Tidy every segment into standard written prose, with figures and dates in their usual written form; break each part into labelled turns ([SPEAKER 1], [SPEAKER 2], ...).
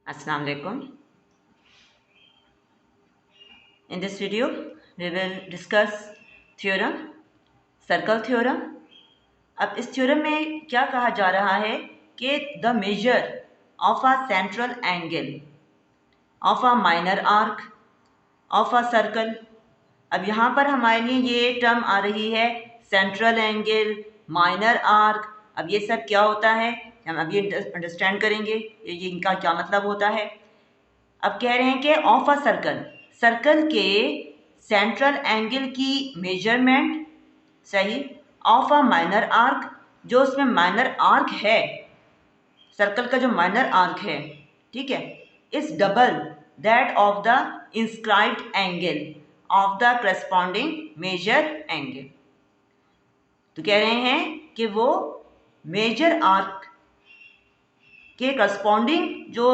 [SPEAKER 1] Assalamu alaikum. In this video, we will discuss theorem, circle theorem. अब इस theorem में क्या कहा जा रहा है कि the measure of a central angle of a minor arc of a circle. अब यहाँ पर हमारे लिए ये टर्म आ रही है सेंट्रल एंगल, माइनर आर्क। अब ये सब क्या होता है हम अभी अंडरस्टैंड करेंगे, ये इनका क्या मतलब होता है। अब कह रहे हैं कि ऑफ अ सर्कल, सर्कल के सेंट्रल एंगल की मेजरमेंट, सही, ऑफ अ माइनर आर्क, जो उसमें माइनर आर्क है, सर्कल का जो माइनर आर्क है, ठीक है, is double that of the inscribed angle of the corresponding major angle. तो कह रहे हैं कि वो मेजर आर्क के करस्पॉन्डिंग जो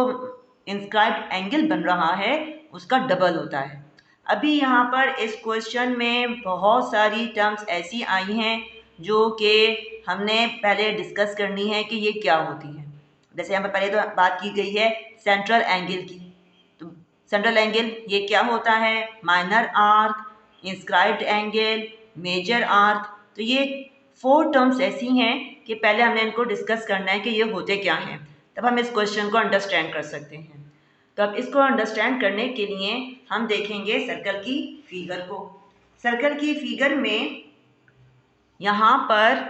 [SPEAKER 1] इंस्क्राइब्ड एंगल बन रहा है उसका डबल होता है। अभी यहाँ पर इस क्वेश्चन में बहुत सारी टर्म्स ऐसी आई हैं जो कि हमने पहले डिस्कस करनी है कि ये क्या होती हैं। जैसे यहाँ पर पहले तो बात की गई है सेंट्रल एंगल की। तो सेंट्रल एंगल ये क्या होता है, minor arc, inscribed angle, major arc. तो ये 4 टर्म्स ऐसी हैं कि पहले हमने इनको डिस्कस करना है कि ये होते क्या हैं, तब हम इस क्वेश्चन को अंडरस्टैंड कर सकते हैं। तो अब इसको अंडरस्टैंड करने के लिए हम देखेंगे सर्कल की फिगर को। सर्कल की फिगर में यहाँ पर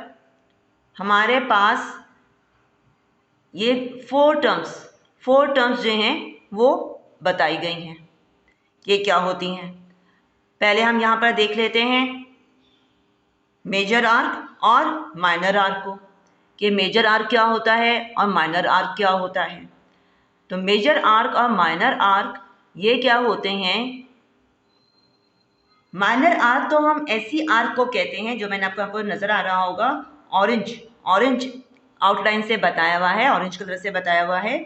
[SPEAKER 1] हमारे पास ये 4 टर्म्स जो हैं वो बताई गई हैं, ये क्या होती हैं। पहले हम यहाँ पर देख लेते हैं मेजर आर्क और माइनर आर्क को, कि मेजर आर्क क्या होता है और माइनर आर्क क्या होता है। तो मेजर आर्क और माइनर आर्क ये क्या होते हैं। माइनर आर्क तो हम ऐसी आर्क को कहते हैं जो मैंने आपको नजर आ रहा होगा, ऑरेंज आउटलाइन से बताया हुआ है, ऑरेंज कलर से बताया हुआ है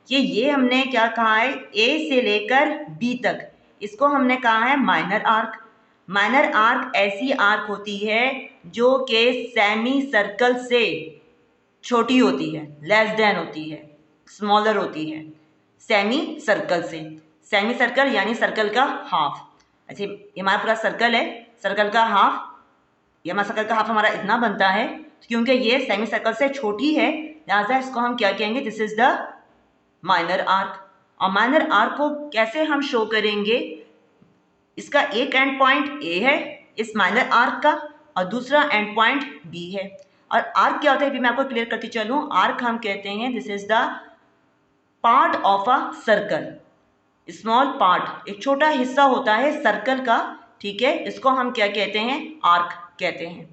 [SPEAKER 1] कि ये हमने क्या कहा है, ए से लेकर बी तक, इसको हमने कहा है माइनर आर्क। माइनर आर्क ऐसी आर्क होती है जो कि सेमी सर्कल से छोटी होती है, लेस देन होती है, स्मॉलर होती है सेमी सर्कल से। सेमी सर्कल यानी सर्कल का हाफ। अच्छा, ये हमारा पूरा सर्कल है, सर्कल का हाफ, ये हमारा सर्कल का हाफ हमारा इतना बनता है। तो क्योंकि ये सेमी सर्कल से छोटी है लिहाजा इसको हम क्या कहेंगे, this is the minor arc. और माइनर आर्क को कैसे हम शो करेंगे, इसका एक एंड पॉइंट ए है इस माइनर आर्क का और दूसरा एंड पॉइंट बी है। और आर्क क्या होता है भी मैं आपको क्लियर करती चलूँ। आर्क हम कहते हैं this is the part of a circle, small part, एक छोटा हिस्सा होता है सर्कल का, ठीक है, इसको हम क्या कहते हैं, आर्क कहते हैं।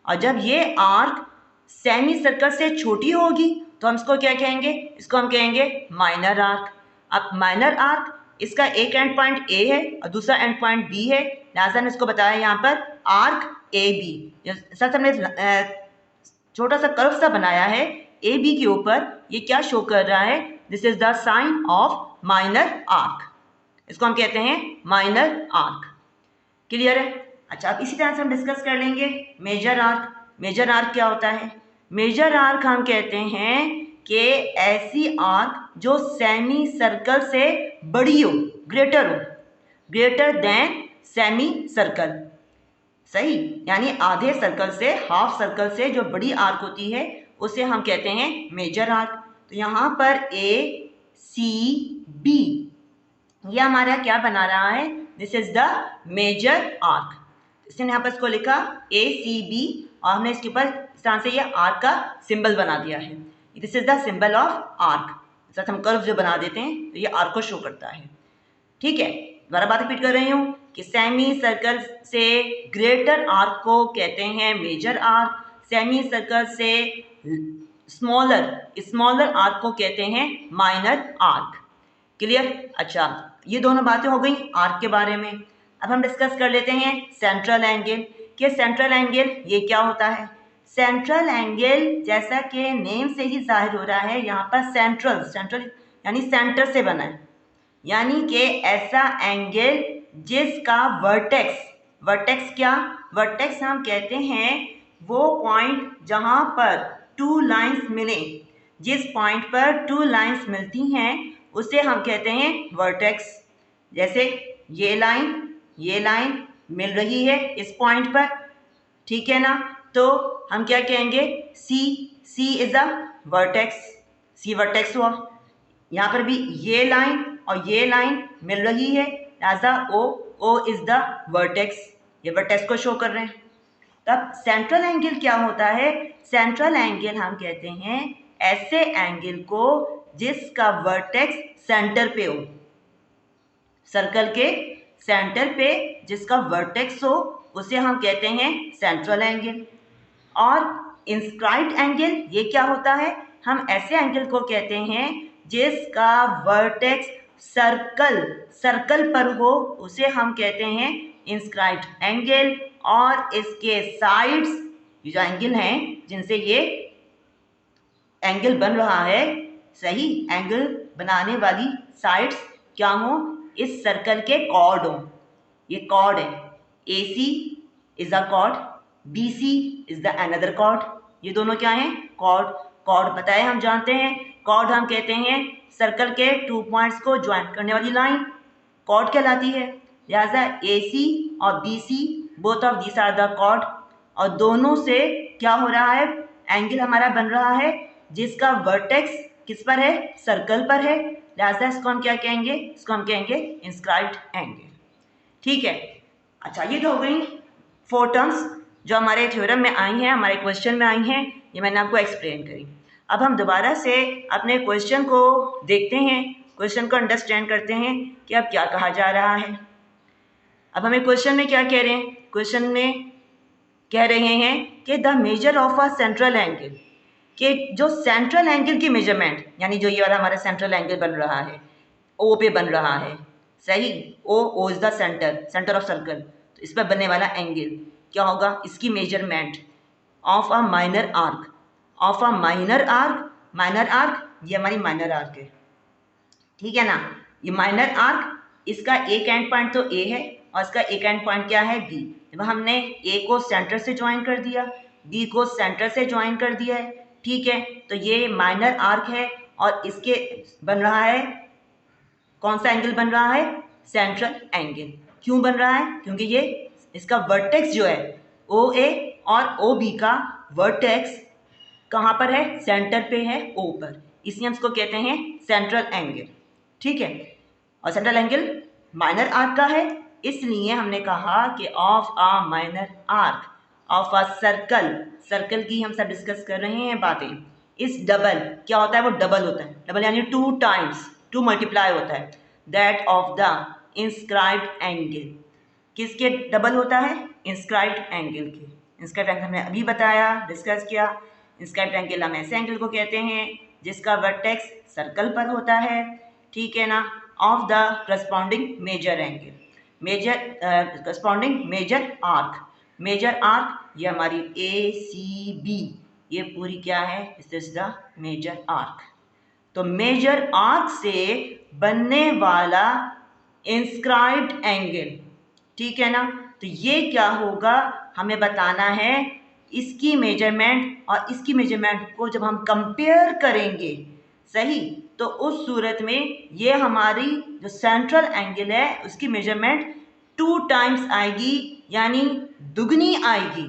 [SPEAKER 1] और जब ये आर्क सेमी सर्कल से छोटी होगी तो हम इसको क्या कहेंगे, इसको हम कहेंगे माइनर आर्क। अब माइनर आर्क, इसका एक एंड पॉइंट ए है और दूसरा एंड पॉइंट बी है, लिहाजा ने इसको बताया यहाँ पर आर्क ए बी। सर हमने छोटा सा कर्व सा बनाया है ए बी के ऊपर, ये क्या शो कर रहा है, this is the sign of minor arc, इसको हम कहते हैं माइनर आर्क। क्लियर है। अच्छा, अब इसी तरह से हम डिस्कस कर लेंगे मेजर आर्क। मेजर आर्क क्या होता है, मेजर आर्क हम कहते हैं कि ऐसी आर्क जो सेमी सर्कल से बड़ी हो, ग्रेटर देन सेमी सर्कल, सही, यानी आधे सर्कल से, हाफ सर्कल से जो बड़ी आर्क होती है उसे हम कहते हैं मेजर आर्क। तो यहाँ पर ए सी बी ये हमारा क्या बना रहा है, this is the major arc. इसने यहाँ पर इसको लिखा ए सी बी और हमने इसके ऊपर इस तरह से ये आर्क का सिंबल बना दिया है, this is the symbol of arc. साथ हम कर्व जो बना देते हैं तो ये आर्क को शो करता है, ठीक है। दोबारा बात रिपीट कर रही हूँ कि सेमी सर्कल से ग्रेटर आर्क को कहते हैं मेजर आर्क, सेमी सर्कल से स्मॉलर आर्क को कहते हैं माइनर आर्क। क्लियर। अच्छा, ये दोनों बातें हो गई आर्क के बारे में। अब हम डिस्कस कर लेते हैं सेंट्रल एंगल। कि सेंट्रल एंगल ये क्या होता है। सेंट्रल एंगल जैसा कि नेम से ही जाहिर हो रहा है, यहाँ पर सेंट्रल यानी सेंटर से बना है, यानी कि ऐसा एंगल जिसका वर्टेक्स क्या, वर्टेक्स हम कहते हैं वो पॉइंट जहाँ पर 2 लाइंस मिले, जिस पॉइंट पर 2 लाइंस मिलती हैं उसे हम कहते हैं वर्टेक्स। जैसे ये लाइन मिल रही है इस पॉइंट पर, ठीक है ना, तो हम क्या कहेंगे, C is a vertex, C vertex हुआ। यहाँ पर भी ये लाइन और ये लाइन मिल रही है, as O is the vertex, ये वर्टेक्स को शो कर रहे हैं। तब सेंट्रल एंगल क्या होता है, सेंट्रल एंगल हम कहते हैं ऐसे एंगल को जिसका वर्टेक्स सेंटर पे हो, सर्कल के सेंटर पे जिसका वर्टेक्स हो उसे हम कहते हैं सेंट्रल एंगल। और इंस्क्राइब्ड एंगल ये क्या होता है, हम ऐसे एंगल को कहते हैं जिसका वर्टेक्स सर्कल पर हो, उसे हम कहते हैं इंस्क्राइब्ड एंगल। और इसके साइड्स, ये जो एंगल हैं जिनसे ये एंगल बन रहा है, सही एंगल बनाने वाली साइड्स क्या हो, इस सर्कल के कॉर्ड हो। ये कॉर्ड है, AC is a chord, BC is the another chord. ये दोनों क्या हैं, कॉर्ड। कॉर्ड बताए हम जानते हैं, कॉर्ड हम कहते हैं सर्कल के 2 पॉइंट्स को ज्वाइन करने वाली लाइन कॉर्ड कहलाती है। लिहाजा AC और BC both of this are the chord, और दोनों से क्या हो रहा है, एंगल हमारा बन रहा है जिसका वर्टेक्स किस पर है, सर्कल पर है। लिहाजा इसको हम क्या कहेंगे, इसको हम कहेंगे इंस्क्राइब्ड एंगल, ठीक है। अच्छा, ये तो हो गई 4 टर्म्स जो हमारे थ्योरम में आई हैं, हमारे क्वेश्चन में आई हैं, ये मैंने आपको एक्सप्लेन करी। अब हम दोबारा से अपने क्वेश्चन को देखते हैं, क्वेश्चन को अंडरस्टैंड करते हैं कि अब क्या कहा जा रहा है। अब हमें क्वेश्चन में क्या कह रहे हैं, क्वेश्चन में कह रहे हैं कि the measure of a central angle, कि जो सेंट्रल एंगल की मेजरमेंट, यानी जो ये वाला हमारा सेंट्रल एंगल बन रहा है, ओ पे बन रहा है, सही, O is the centre of circle, तो इस पर बनने वाला एंगल क्या होगा, इसकी measurement of a minor arc, of a minor arc, ये हमारी माइनर आर्क है, ठीक है ना। ये माइनर आर्क, इसका एक एंड पॉइंट तो ए है और इसका एक एंड पॉइंट क्या है, बी। जब हमने ए को सेंटर से ज्वाइन कर दिया, बी को सेंटर से ज्वाइन कर दिया है, ठीक है, तो ये माइनर आर्क है और इसके बन रहा है, कौन सा एंगल बन रहा है, सेंट्रल एंगल। क्यों बन रहा है, क्योंकि ये इसका वर्टेक्स जो है OA और OB का वर्टेक्स कहाँ पर है, सेंटर पे है, O पर, इसलिए हम इसको कहते हैं सेंट्रल एंगल, ठीक है। और सेंट्रल एंगल माइनर आर्क का है, इसलिए हमने कहा कि of a minor arc of a circle की हम सब डिस्कस कर रहे हैं बातें। इस डबल क्या होता है, वो डबल होता है, डबल यानी 2 टाइम्स, 2 मल्टीप्लाई होता है, that of the inscribed angle. किसके डबल होता है, इंस्क्राइब्ड एंगल के। इंस्क्राइब्ड एंगल हमने अभी बताया, डिस्कस किया। इंस्क्राइब्ड एंगल हम ऐसे एंगल को कहते हैं जिसका वर्टेक्स सर्कल पर होता है, ठीक है ना, of the corresponding major angle, corresponding major arc. Major arc ये हमारी ACB, ये पूरी क्या है, this is the major arc. तो मेजर आर्क से बनने वाला इंस्क्राइब्ड एंगल, ठीक है ना, तो ये क्या होगा, हमें बताना है इसकी मेजरमेंट और इसकी मेजरमेंट को जब हम कंपेयर करेंगे, सही, तो उस सूरत में ये हमारी जो सेंट्रल एंगल है उसकी मेजरमेंट 2 टाइम्स आएगी, यानी दुगनी आएगी,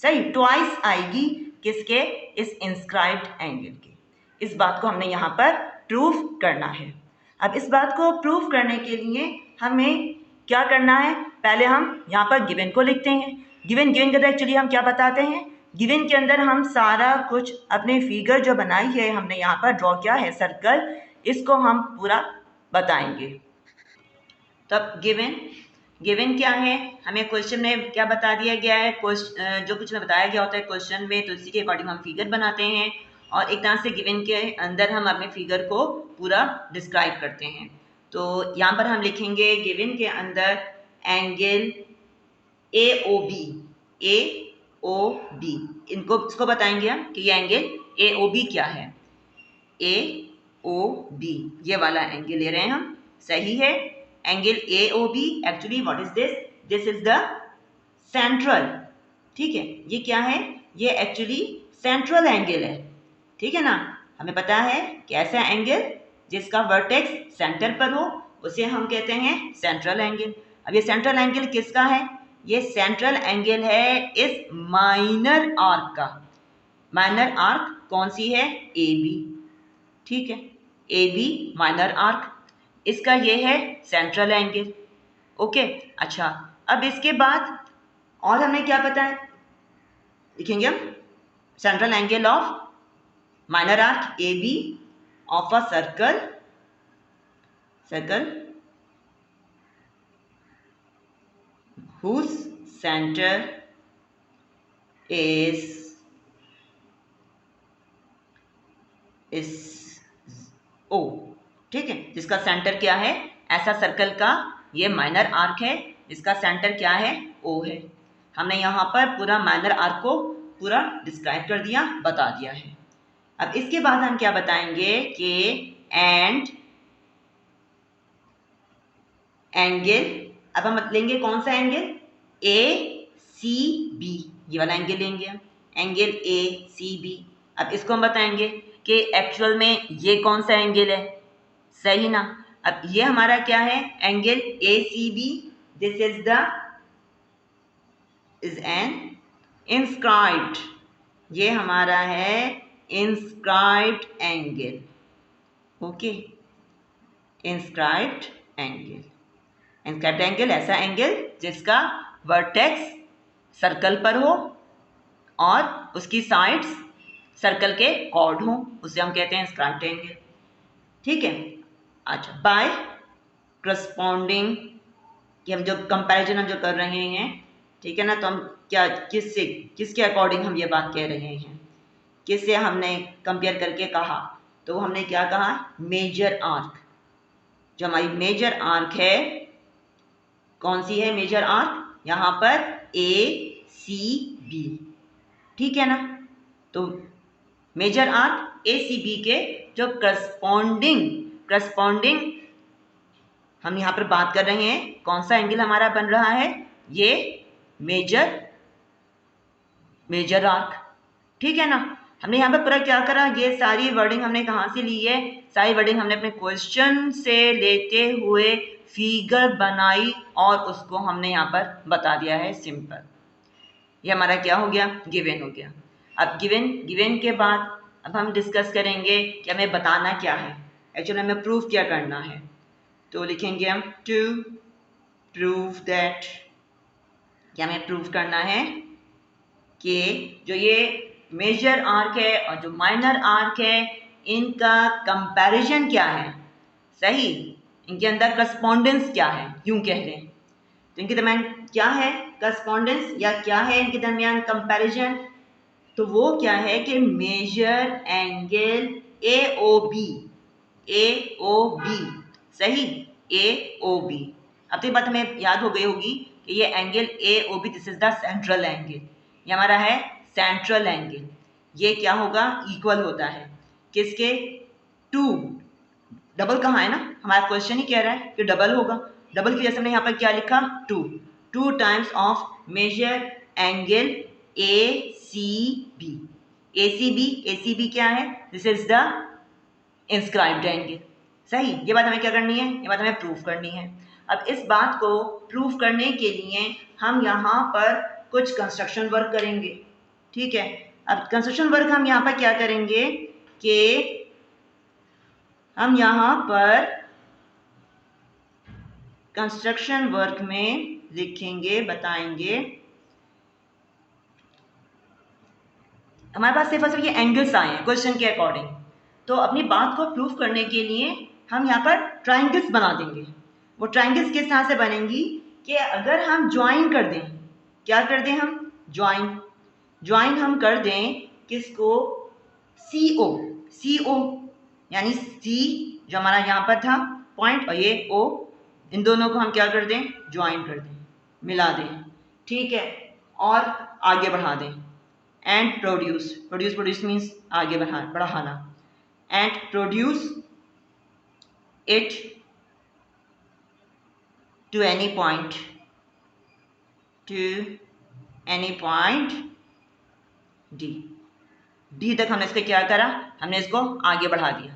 [SPEAKER 1] सही, ट्वाइस आएगी, किसके, इस इंस्क्राइब्ड एंगल की। इस बात को हमने यहाँ पर प्रूफ करना है। अब इस बात को प्रूफ करने के लिए हमें क्या करना है, पहले हम यहाँ पर गिवन को लिखते हैं। गिवन के अंदर एक्चुअली हम क्या बताते हैं, गिवन के अंदर हम सारा कुछ अपने फिगर जो बनाई है हमने यहाँ पर ड्रॉ किया है सर्कल, इसको हम पूरा बताएंगे। तब गिवन क्या है, हमें क्वेश्चन में क्या बता दिया गया है, जो कुछ में बताया गया होता है क्वेश्चन में, तो इसी के अकॉर्डिंग हम फिगर बनाते हैं और एक तरह से गिवन के अंदर हम अपने फिगर को पूरा डिस्क्राइब करते हैं। तो यहाँ पर हम लिखेंगे गिवन के अंदर एंगल AOB, इसको बताएंगे हम कि ये एंगल AOB क्या है। AOB ये वाला एंगल ले रहे हैं हम, सही है। Angle AOB actually what is this, this is the central, ठीक है, ये क्या है, ये एक्चुअली सेंट्रल एंगल है, ठीक है ना। हमें पता है कि ऐसा एंगल जिसका वर्टेक्स सेंटर पर हो उसे हम कहते हैं सेंट्रल एंगल। अब ये सेंट्रल एंगल किसका है? ये सेंट्रल एंगल है इस माइनर आर्क का। माइनर आर्क कौन सी है? A B. ठीक है, ए बी माइनर आर्क, इसका ये है सेंट्रल एंगल। ओके, अच्छा अब इसके बाद और हमें क्या पता है, लिखेंगे हम central angle of minor arc A B of a circle whose center is O। ठीक है, जिसका सेंटर क्या है? ऐसा सर्कल का ये माइनर आर्क है जिसका सेंटर क्या है? O है। हमने यहाँ पर पूरा माइनर आर्क को पूरा डिस्क्राइब कर दिया, बता दिया है। अब इसके बाद हम क्या बताएंगे कि एंड एंगल, अब हम लेंगे कौन सा एंगल? ए सी बी, ये वाला एंगल लेंगे हम, एंगल ए सी बी। अब इसको हम बताएंगे कि एक्चुअल में ये कौन सा एंगल है, सही ना? अब ये हमारा क्या है? Angle A C B. This is an inscribed, ये हमारा है inscribed angle. Okay, inscribed angle. Inscribed angle ऐसा एंगल जिसका वर्टेक्स सर्कल पर हो और उसकी साइड्स सर्कल के कॉर्ड हो, उसे हम कहते हैं इंस्क्राइब्ड एंगल। ठीक है, अच्छा बाय करस्पॉन्डिंग, कि हम जो कंपैरिजन हम जो कर रहे हैं, ठीक है ना, तो हम क्या किसके अकॉर्डिंग हम ये बात कह रहे हैं, किससे हमने कंपेयर करके कहा, तो हमने क्या कहा? Major arc. जो हमारी मेजर आर्क है, कौन सी है मेजर आर्क? यहाँ पर ए सी बी। ठीक है ना, तो major arc A C B के जो करस्पॉन्डिंग हम यहाँ पर बात कर रहे हैं, कौन सा एंगल हमारा बन रहा है? ये मेजर आर्क। ठीक है ना, हमने यहाँ पर पूरा क्या करा, ये सारी वर्डिंग हमने कहाँ से ली है? सारी वर्डिंग हमने अपने क्वेश्चन से लेते हुए फिगर बनाई और उसको हमने यहाँ पर बता दिया है सिंपल। ये हमारा क्या हो गया? गिवन हो गया। अब गिवन के बाद अब हम डिस्कस करेंगे कि हमें बताना क्या है, एक्चुअली हमें प्रूफ क्या करना है। तो लिखेंगे हम टू प्रूव दैट, क्या हमें प्रूफ करना है कि जो ये मेजर आर्क है और जो माइनर आर्क है, इनका कंपैरिजन क्या है, सही, इनके अंदर करस्पॉन्डेंस क्या है, यूं कह दें तो इनके दरमियान क्या है करस्पॉन्डेंस, या क्या है इनके दरमियान कंपैरिजन? तो वो क्या है कि major angle A O B, सही, ए ओ बी। अब तो ये बात हमें याद हो गई होगी कि ये angle A O B, this is the central angle, ये हमारा है सेंट्रल एंगल। ये क्या होगा? इक्वल होता है किसके? टू, डबल कहाँ है ना, हमारा क्वेश्चन ही कह रहा है कि डबल होगा। डबल की जैसे हमने यहाँ पर क्या लिखा? Two times of major angle A C B. A C B क्या है? This is the inscribed angle. सही, ये बात हमें क्या करनी है? ये बात हमें प्रूफ करनी है। अब इस बात को प्रूफ करने के लिए हम यहाँ पर कुछ कंस्ट्रक्शन वर्क करेंगे। ठीक है, अब कंस्ट्रक्शन वर्क हम यहाँ पर क्या करेंगे कि हम यहाँ पर कंस्ट्रक्शन वर्क में लिखेंगे, बताएंगे, हमारे पास सिर्फ ये एंगल्स आए हैं क्वेश्चन के अकॉर्डिंग, तो अपनी बात को प्रूफ करने के लिए हम यहाँ पर ट्राइंगल्स बना देंगे। वो ट्राइंगल्स किस तरह से बनेंगी कि अगर हम ज्वाइन कर दें, क्या कर दें हम? ज्वाइन हम कर दें किसको? सी ओ, यानी सी जो हमारा यहाँ पर था पॉइंट और ये ओ, इन दोनों को हम क्या कर दें? ज्वाइन कर दें, मिला दें। ठीक है, और आगे बढ़ा दें। एंड प्रोड्यूस मीन्स आगे बढ़ाना। And produce it to any point D तक हमने इसको क्या करा? हमने इसको आगे बढ़ा दिया।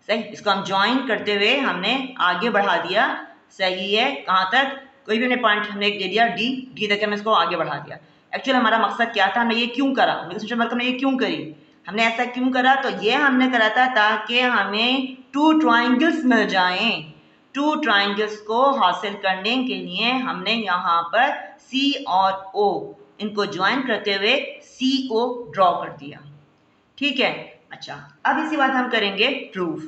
[SPEAKER 1] सही, इसको हम ज्वाइन करते हुए हमने आगे बढ़ा दिया, सही है। कहाँ तक, कोई भी हमने पॉइंट हमने एक दे दिया डी तक हमने इसको आगे बढ़ा दिया। एक्चुअल हमारा मकसद क्या था, हमने ये क्यों करा, क्वेश्चन मार्क हमने ये क्यों करी, हमने ऐसा क्यों करा, तो ये हमने करा था ताकि हमें 2 ट्राइंगल्स मिल जाएं। 2 ट्राइंगल्स को हासिल करने के लिए हमने यहाँ पर सी और ओ इनको ज्वाइन करते हुए सी ओ ड्रॉ कर दिया, ठीक है। अच्छा, अब इसी बात हम करेंगे प्रूफ।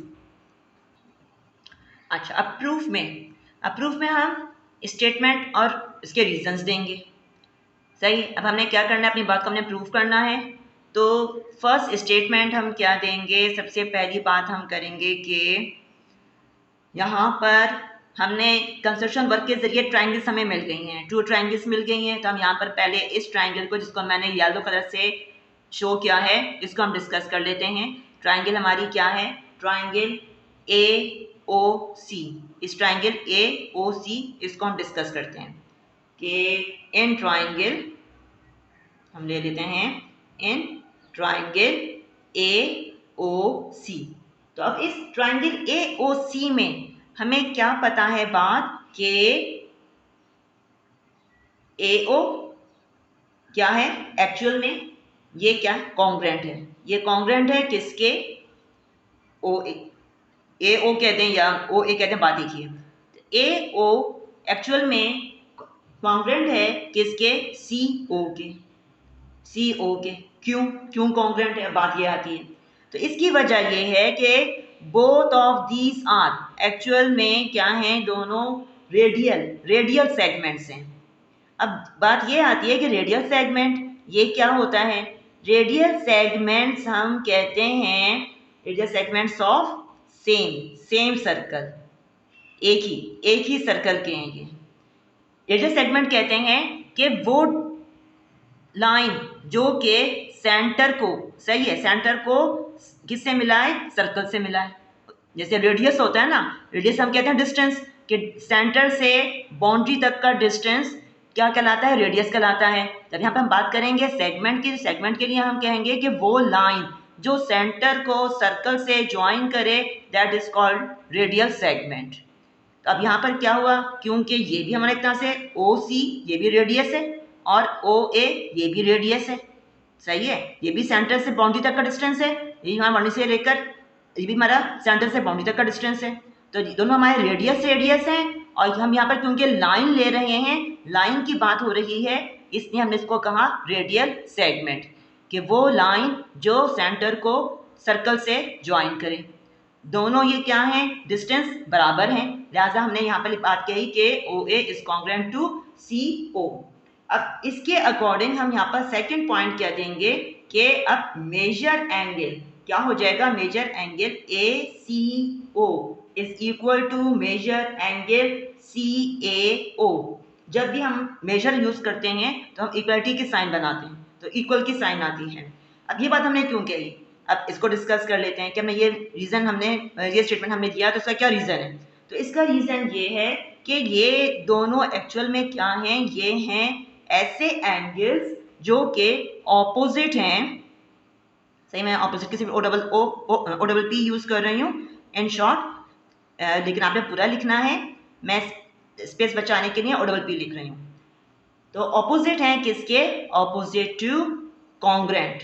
[SPEAKER 1] अच्छा, अब प्रूफ में हम स्टेटमेंट और इसके रीजंस देंगे, सही। अब हमने क्या करना है, अपनी बात को हमने प्रूफ करना है। तो फर्स्ट स्टेटमेंट हम क्या देंगे, सबसे पहली बात हम करेंगे कि यहाँ पर हमने कंस्ट्रक्शन वर्क के जरिए ट्राइंगल्स हमें मिल गई हैं, 2 ट्राइंगल्स मिल गई हैं। तो हम यहाँ पर पहले इस ट्राइंगल को, जिसको मैंने येलो कलर से शो किया है, इसको हम डिस्कस कर लेते हैं। ट्राइंगल हमारी क्या है, ट्राइंगल ए ओ सी। इस ट्राइंगल ए ओ सी इसको हम डिस्कस करते हैं कि इन ट्राइंगल हम ले लेते हैं इन ट्राइंगल ए ओ सी। तो अब इस ट्राइंगल ए ओ सी में हमें क्या पता है बात कि ए ओ क्या है, एक्चुअल में ये क्या कॉन्ग्रेंट है, ये कॉन्ग्रेंट है किसके, ओ ए ओ कहते हैं या ओ ए कहते हैं, बात देखिए। ए ओ एक्चुअल में कॉन्ग्रेंट है किसके, सी ओ के, सी ओ के। क्यों कॉन्ग्रेंट है, बात ये आती है। तो इसकी वजह ये है कि both of these are actual में क्या हैं, दोनों रेडियल सेगमेंट्स हैं। अब बात ये आती है कि रेडियल सेगमेंट ये क्या होता है, रेडियल सेगमेंट्स हम कहते हैं radial segments of same circle, एक ही सर्कल के हैं ये। रेडियल सेगमेंट कहते हैं कि वो लाइन जो के सेंटर को, सही है, सेंटर को किससे मिलाए, सर्कल से मिलाए। जैसे रेडियस होता है ना, रेडियस हम कहते हैं डिस्टेंस, कि सेंटर से बाउंड्री तक का डिस्टेंस क्या कहलाता है, रेडियस कहलाता है। तब यहाँ पे हम बात करेंगे सेगमेंट की, सेगमेंट के लिए हम कहेंगे कि वो लाइन जो सेंटर को सर्कल से ज्वाइन करे, that is called radial segment. तो अब यहाँ पर क्या हुआ, क्योंकि ये भी हमारे एक तरह से ओ सी, ये भी रेडियस है, और ओ ए ये भी रेडियस है, सही है। ये भी सेंटर से बाउंड्री तक का डिस्टेंस है, ये हमारा बाउंड्री से लेकर ये भी हमारा सेंटर से बाउंड्री तक का डिस्टेंस है। तो दोनों हमारे रेडियस हैं, और हम यहाँ पर क्योंकि लाइन ले रहे हैं, लाइन की बात हो रही है, इसलिए हमने इसको कहा रेडियल सेगमेंट, कि वो लाइन जो सेंटर को सर्कल से ज्वाइन करे। दोनों ये क्या हैं, डिस्टेंस बराबर हैं, लिहाजा हमने यहाँ पर बात कही कि ओ ए इज कॉन्ग्रुएंट टू सी ओ। अब इसके अकॉर्डिंग हम यहाँ पर सेकंड पॉइंट क्या देंगे कि अब मेजर एंगल क्या हो जाएगा, major angle A C O is equal to major angle C A O. जब भी हम मेजर यूज करते हैं तो हम इक्वलिटी की साइन बनाते हैं, तो इक्वल की साइन आती है। अब ये बात हमने क्यों कही, अब इसको डिस्कस कर लेते हैं कि हमने ये रीजन, हमने ये स्टेटमेंट हमने दिया, तो इसका क्या रीजन है। तो इसका रीजन ये है कि ये दोनों एक्चुअल में क्या हैं, ये हैं ऐसे एंगल्स जो कि ऑपोजिट हैं, सही। मैं ऑपोजिट की सिर्फ ओ डबल पी यूज कर रही हूँ इन शॉर्ट, लेकिन आपने पूरा लिखना है, मैं स्पेस बचाने के लिए ओ डबल पी लिख रही हूँ। तो ऑपोजिट हैं किसके, ऑपोजिट टू कॉन्ग्रुएंट,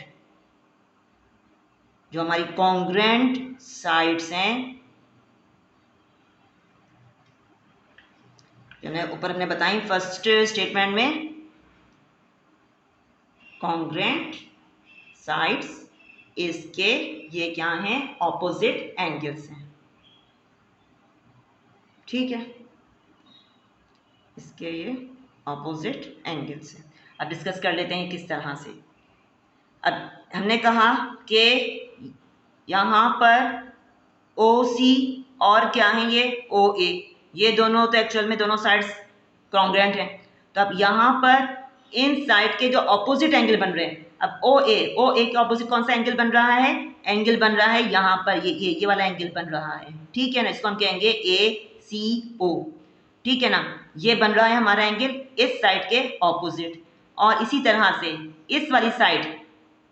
[SPEAKER 1] जो हमारी कॉन्ग्रुएंट साइड्स हैं, ऊपर हमने बताई फर्स्ट स्टेटमेंट में, कॉन्ग्रुएंट साइड्स इसके ये क्या हैं, ऑपोजिट एंगल्स हैं, ठीक है, इसके ये ऑपोजिट एंगल्स हैं। अब डिस्कस कर लेते हैं किस तरह से। अब हमने कहा कि यहाँ पर ओ सी और क्या है ये ओ ए, ये दोनों तो एक्चुअल में दोनों साइड्स कॉन्ग्रुएंट हैं। तो अब यहाँ पर इन साइड के जो ऑपोजिट एंगल बन रहे हैं, अब ओ ए के ऑपोजिट कौन सा एंगल बन रहा है, एंगल बन रहा है यहाँ पर ये वाला एंगल बन रहा है, ठीक है ना, इसको हम कहेंगे ए सी ओ, ठीक है ना। ये बन रहा है हमारा एंगल इस साइड के ऑपोजिट, और इसी तरह से इस वाली साइड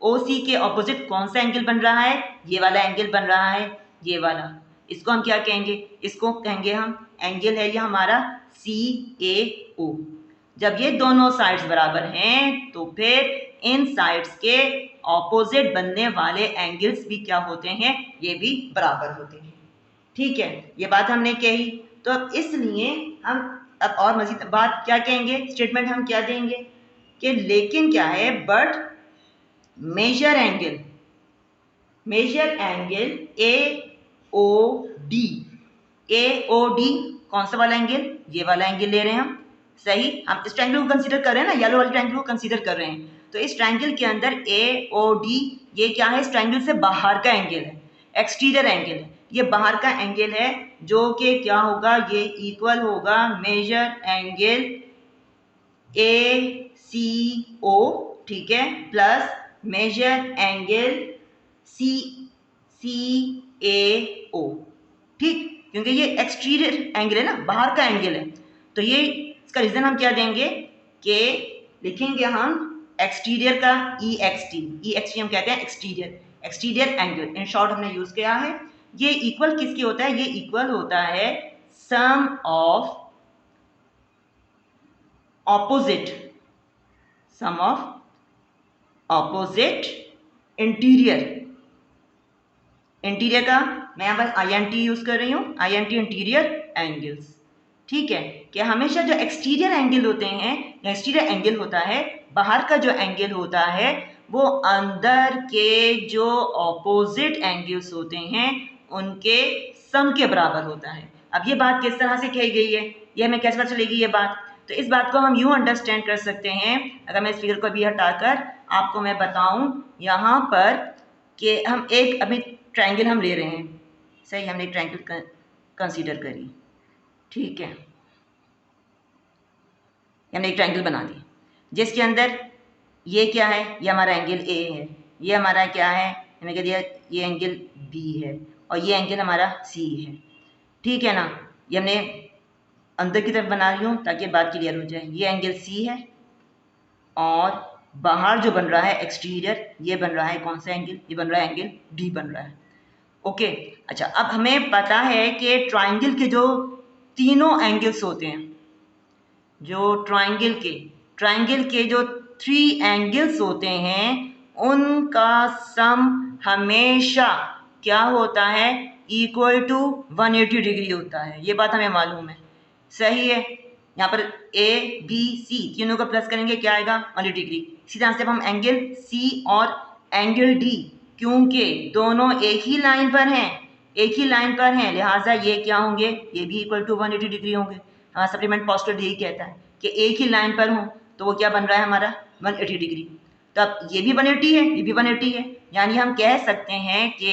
[SPEAKER 1] ओ सी के ऑपोजिट कौन सा एंगल बन रहा है, ये वाला एंगल बन रहा है, ये वाला। इसको हम क्या कहेंगे, इसको कहेंगे हम एंगल है ये हमारा CAO। जब ये दोनों साइड्स बराबर हैं तो फिर इन साइड्स के ऑपोजिट बनने वाले एंगल्स भी क्या होते हैं, ये भी बराबर होते हैं। ठीक है, ये बात हमने कही। तो अब इसलिए हम अब और मजीद बात क्या कहेंगे, स्टेटमेंट हम क्या देंगे कि लेकिन क्या है, बट मेजर एंगल AOD कौन सा वाला एंगल, ये वाला एंगल ले रहे हैं हम। सही, हम इस ट्रायंगल को कंसीडर कर रहे हैं ना, येलो वाले ट्रायंगल को कंसीडर कर रहे हैं। तो इस ट्रायंगल के अंदर AOD ये क्या है, इस ट्रायंगल से बाहर का एंगल है, एक्सटीरियर एंगल है, ये बाहर का एंगल है, जो कि क्या होगा, ये इक्वल होगा मेजर एंगल ACO, ठीक है, प्लस मेजर एंगल CAO। ठीक, क्योंकि ये एक्सटीरियर एंगल है ना, बाहर का एंगल है। तो ये इसका रीजन हम क्या देंगे कि लिखेंगे हम एक्सटीरियर का EXT हम कहते हैं एक्सटीरियर एंगल, इन शॉर्ट हमने यूज किया है। ये इक्वल किसकी होता है, ये इक्वल होता है सम ऑफ ऑपोजिट इंटीरियर का मैं यहाँ पर INT यूज कर रही हूँ, INT इंटीरियर एंगल्स। ठीक है, कि हमेशा जो एक्सटीरियर एंगल होते हैं, एक्सटीरियर एंगल होता है, बाहर का जो एंगल होता है, वो अंदर के जो ऑपोजिट एंगल्स होते हैं उनके सम के बराबर होता है। अब ये बात किस तरह से कही गई है, ये हमें कैसे पता चलेगी ये बात, तो इस बात को हम यूं अंडरस्टैंड कर सकते हैं। अगर मैं इस फिगर को अभी हटाकर आपको मैं बताऊं यहाँ पर कि हम एक अभी ट्रायंगल हम ले रहे हैं। सही, हमने एक ट्रायंगल कंसीडर करी। ठीक है, हमने एक ट्रायंगल बना दी जिसके अंदर ये क्या है, ये हमारा एंगल A है, ये हमारा क्या है, हमने कह दिया ये एंगल B है, और ये एंगल हमारा C है। ठीक है ना, ये हमने अंदर की तरफ बना रही हूँ ताकि बात क्लियर हो जाए। ये एंगल C है और बाहर जो बन रहा है एक्सटीरियर, ये बन रहा है कौन सा एंगल, ये बन रहा है एंगल D बन रहा है। ओके, अच्छा, अब हमें पता है कि ट्रायंगल के जो तीनों एंगल्स होते हैं, जो ट्रायंगल के जो 3 एंगल्स होते हैं, उनका सम हमेशा क्या होता है, इक्वल टू 180 डिग्री होता है। ये बात हमें मालूम है। सही है, यहाँ पर ABC तीनों को प्लस करेंगे क्या आएगा, 180 डिग्री। इसी तरह से हम एंगल C और एंगल D, क्योंकि दोनों एक ही लाइन पर हैं, लिहाजा ये क्या होंगे, ये भी इक्वल टू 180 डिग्री होंगे। हमारा सप्लीमेंट पोस्टुलेट यही कहता है कि एक ही लाइन पर हो तो वो क्या बन रहा है हमारा, 180 डिग्री। तो अब ये भी 180 है, ये भी 180 है, यानी हम कह सकते हैं कि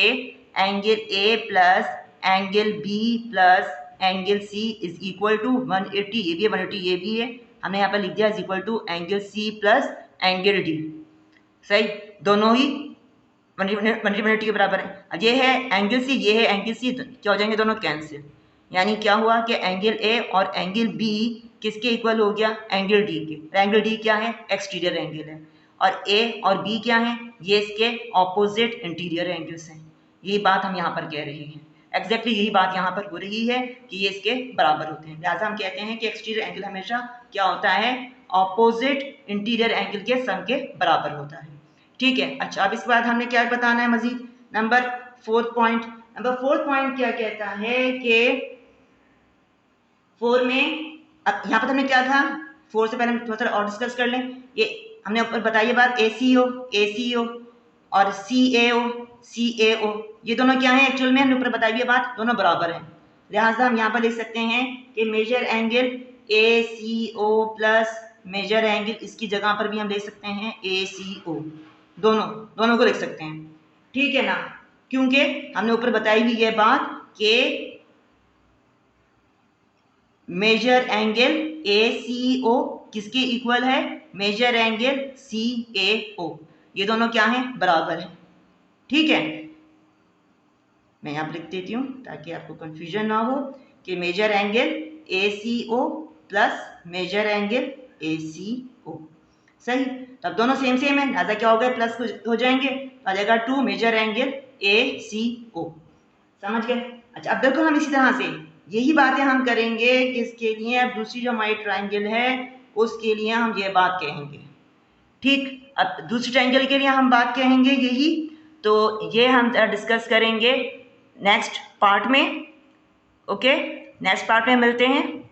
[SPEAKER 1] angle A plus angle B plus angle C is equal to 180। ये भी है 180, ये भी है, हमने यहाँ पर लिख दिया is equal to angle C plus angle D। सही, दोनों ही 180 के बराबर है। अब ये है एंगल C, ये है एंगल C, क्या हो जाएंगे, दोनों कैंसिल। यानी क्या हुआ कि एंगल A और एंगल B किसके इक्वल हो गया, एंगल D के। एंगल D क्या है, एक्सटीरियर एंगल है, और A और B क्या है, ये इसके ऑपोजिट इंटीरियर एंगल्स हैं। यही बात हम यहाँ पर कह रहे हैं, एग्जैक्टली यही बात यहाँ पर हो रही है कि ये इसके बराबर होते हैं। लिहाजा हम कहते हैं कि एक्सटीरियर एंगल हमेशा क्या होता है, ऑपोजिट इंटीरियर एंगल के सम के बराबर होता है। ठीक है, अच्छा, अब इसके बाद हमने क्या बताना है मजीद, नंबर 4 पॉइंट क्या कहता है कि 4 में, अब यहाँ पर हमने क्या था, 4 से पहले हम थोड़ा सा और डिस्कस कर लें। ये हमने ऊपर बताई बात, ACO और CAO, ये दोनों क्या है, एक्चुअल में हमने ऊपर बताई बात, दोनों बराबर हैं। लिहाजा हम यहाँ पर लिख सकते हैं कि major angle ACO plus major angle, इसकी जगह पर भी हम ले सकते हैं ACO, दोनों को लिख सकते हैं। ठीक है ना, क्योंकि हमने ऊपर बताई हुई ये बात कि मेजर एंगल ACO किसके इक्वल है, मेजर एंगल CAO, ये दोनों क्या है, बराबर है। ठीक है, मैं यहाँ पर लिख देती हूँ ताकि आपको कंफ्यूजन ना हो कि major angle ACO plus major angle ACO। सही, तब दोनों सेम है, लिहाजा क्या हो गए, प्लस हो जाएंगे, आ जाएगा 2 मेजर एंगल ACO। समझ गए। अच्छा, अब बिल्कुल हम इसी तरह से यही बातें हम करेंगे कि इसके लिए अब दूसरी जो हमारी ट्राइंगल है उसके लिए हम ये बात कहेंगे। ठीक, अब दूसरी ट्राइंगल के लिए हम बात कहेंगे यही, तो ये हम डिस्कस करेंगे नेक्स्ट पार्ट में। ओके, नेक्स्ट पार्ट में मिलते हैं।